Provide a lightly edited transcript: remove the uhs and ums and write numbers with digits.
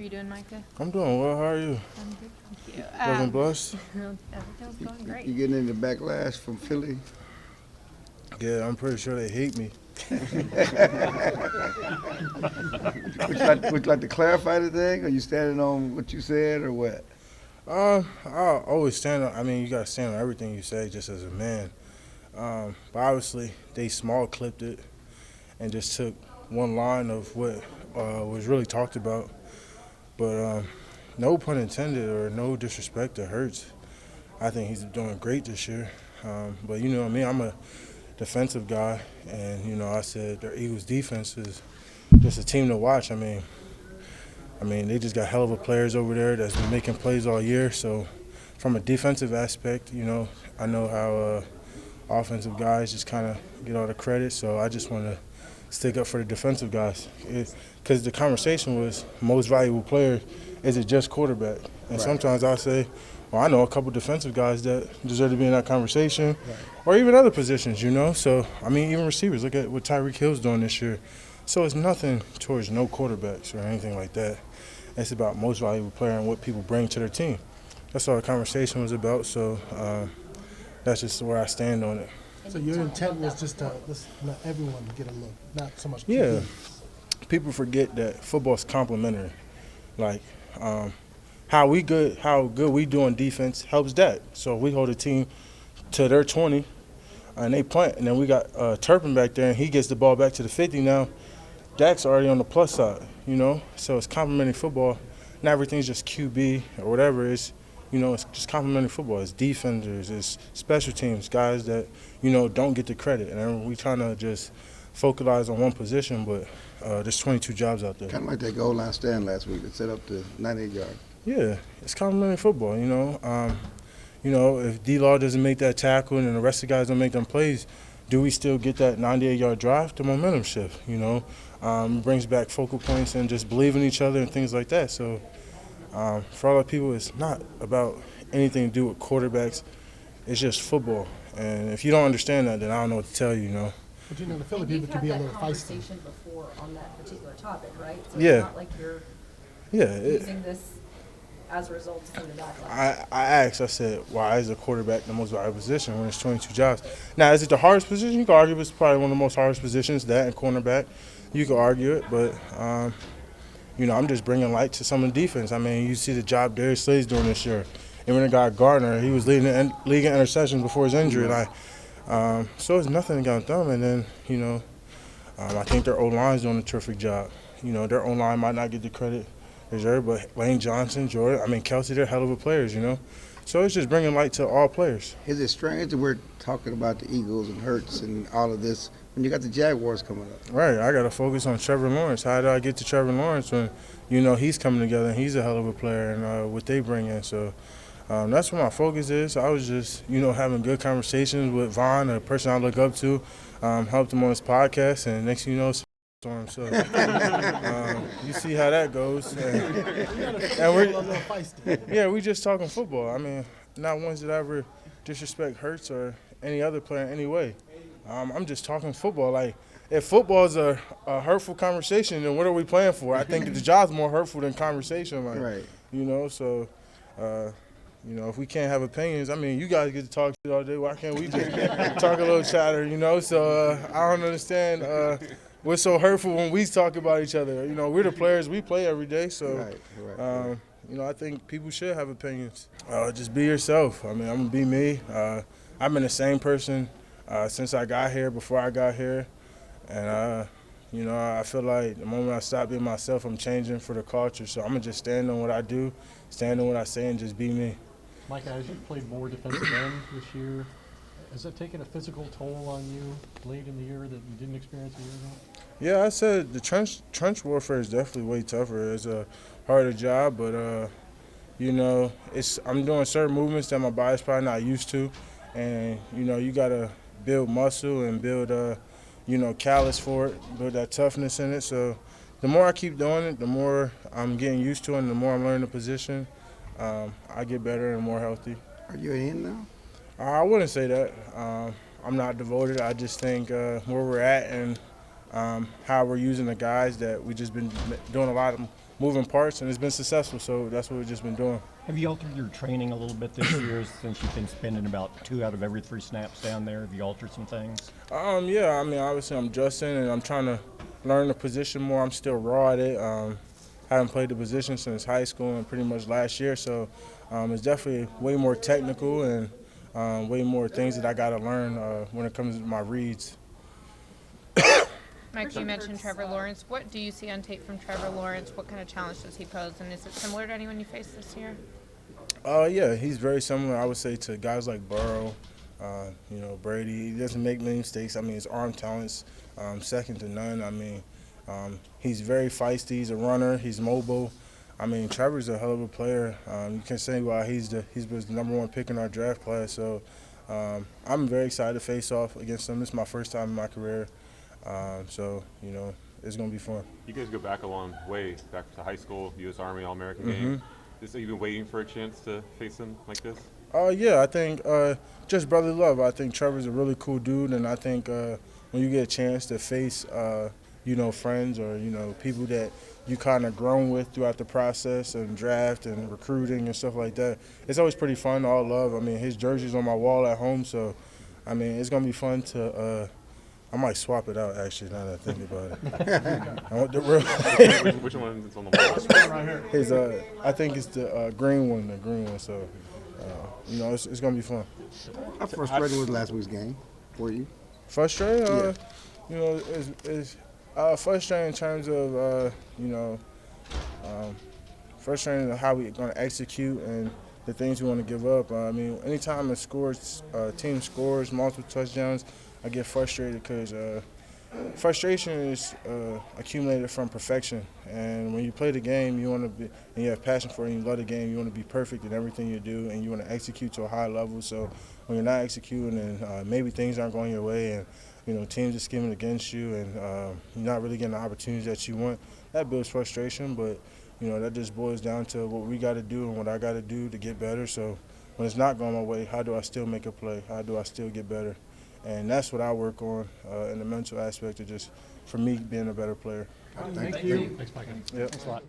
you doing, Micah? I'm doing well. How are you? I'm good, thank you. Wasn't blessed? Everything was going great. You getting any backlash from Philly? Yeah, I'm pretty sure they hate me. Would you like to clarify the thing? Are you standing on what you said or what? I always stand on. I mean, you gotta stand on everything you say, just as a man. But obviously, they small clipped it and just took one line of what was really talked about. But no pun intended or no disrespect to Hurts. I think he's doing great this year. But you know me, I'm a defensive guy, and I said their Eagles defense is just a team to watch. I mean, they just got hell of a players over there that's been making plays all year. So, from a defensive aspect, I know how offensive guys just kind of get all the credit. So, I just want to stick up for the defensive guys. Because the conversation was most valuable player, is it just quarterback? And sometimes I say, well, I know a couple defensive guys that deserve to be in that conversation, or even other positions, So, I mean, even receivers. Look at what Tyreek Hill's doing this year. So it's nothing towards no quarterbacks or anything like that. It's about most valuable player and what people bring to their team. That's all the conversation was about. So that's just where I stand on it. So your intent was just to let everyone get a look, not so much. Yeah. People forget that football's complementary. Like how good we do on defense helps Dak. So we hold a team to their 20, and they punt, and then we got Turpin back there, and he gets the ball back to the 50 now. Dak's already on the plus side, So it's complimentary football. Not everything's just QB or whatever. It's just complimentary football. It's defenders, it's special teams, guys that, don't get the credit. And we trying to just focalize on one position, but there's 22 jobs out there. Kind of like that goal line stand last week that set up the 98 yard. Yeah, it's complimentary football, if D-Law doesn't make that tackle and the rest of the guys don't make them plays, do we still get that 98-yard drive? The momentum shift, brings back focal points and just believe in each other and things like that. So for a lot of people, it's not about anything to do with quarterbacks. It's just football. And if you don't understand that, then I don't know what to tell you, But the Philly people can be a little feisty. Conversation before on that particular topic, right? So Yeah. It's not like you're using this as a result of some of the backlash. I said, why is a quarterback the most valuable position when there's 22 jobs? Now, is it the hardest position? You can argue it's probably one of the most hardest positions, that and cornerback. You can argue it, but, I'm just bringing light to some of the defense. I mean, you see the job Darius Slay's doing this year. And when the guy Gardner, he was leading the league in interceptions before his injury. So it's nothing against them. And then, I think their O-line's doing a terrific job. Their O-line might not get the credit deserved, but Lane Johnson, Jordan, Kelsey, they're hell of a players, So it's just bringing light to all players. Is it strange that we're talking about the Eagles and Hurts and all of this when you got the Jaguars coming up? Right. I got to focus on Trevor Lawrence. How do I get to Trevor Lawrence when, he's coming together and he's a hell of a player and what they bring in. So that's where my focus is. I was just, having good conversations with Vaughn, a person I look up to, helped him on his podcast, and next thing you know, on him. So you see how that goes. And we just talking football. Not once did I ever disrespect Hurts or any other player in any way. I'm just talking football. Like, if football is a hurtful conversation, then what are we playing for? I think the job's more hurtful than conversation. So if we can't have opinions, you guys get to talk shit all day. Why can't we just talk a little chatter, So I don't understand what's so hurtful when we talk about each other. We're the players. We play every day. So, I think people should have opinions. Just be yourself. I'm going to be me. I've been the same person since I got here, before I got here. And, I feel like the moment I stop being myself, I'm changing for the culture. So I'm going to just stand on what I do, stand on what I say, and just be me. Micah, as you played more defensive end this year, has that taken a physical toll on you late in the year that you didn't experience a year ago? Yeah, I said the trench warfare is definitely way tougher. It's a harder job, but I'm doing certain movements that my body's probably not used to, and you gotta build muscle and build callus for it, build that toughness in it. So the more I keep doing it, the more I'm getting used to it, and the more I'm learning the position, I get better and more healthy. Are you in now? I wouldn't say that. I'm not devoted. I just think where we're at and how we're using the guys that we just been doing a lot of moving parts, and it's been successful. So that's what we've just been doing. Have you altered your training a little bit this year since you've been spending about 2 out of every 3 snaps down there? Have you altered some things? Yeah, I mean, obviously I'm adjusting and I'm trying to learn the position more. I'm still raw at it. Haven't played the position since high school and pretty much last year, so it's definitely way more technical and way more things that I got to learn when it comes to my reads. Mike, you mentioned Trevor Lawrence. What do you see on tape from Trevor Lawrence? What kind of challenge does he pose, and is it similar to anyone you faced this year? Yeah, he's very similar, I would say, to guys like Burrow, Brady. He doesn't make many mistakes. I mean, his arm talent's second to none. I mean, he's very feisty. He's a runner. He's mobile. I mean, Trevor's a hell of a player. You can say why he was the #1 pick in our draft class. So I'm very excited to face off against him. This is my first time in my career. It's going to be fun. You guys go back a long way, back to high school, U.S. Army All-American game. Have you been waiting for a chance to face him like this? Yeah, I think just brotherly love. I think Trevor's a really cool dude, and I think when you get a chance to face, friends or, people that you kind of grown with throughout the process and draft and recruiting and stuff like that, it's always pretty fun, all love. I mean, his jersey's on my wall at home, so, I mean, it's going to be fun to I might swap it out, actually, now that I think about it. I want the real. Which one is on the wall? Right here. His, I think it's the green one, so, it's going to be fun. How frustrating was last week's game for you? Frustrating? It's frustrating in terms of, frustrating in how we're going to execute and the things we want to give up. I mean, anytime a team scores multiple touchdowns, I get frustrated because frustration is accumulated from perfection. And when you play the game, you want to be, and you have passion for it, and you love the game, you want to be perfect in everything you do, and you want to execute to a high level. So when you're not executing and maybe things aren't going your way, and teams are scheming against you, and you're not really getting the opportunities that you want, that builds frustration. But that just boils down to what we got to do and what I got to do to get better. So when it's not going my way, how do I still make a play? How do I still get better? And that's what I work on in the mental aspect of just, for me, being a better player. Thank you. Thanks, Micah. Yep. Thanks a lot.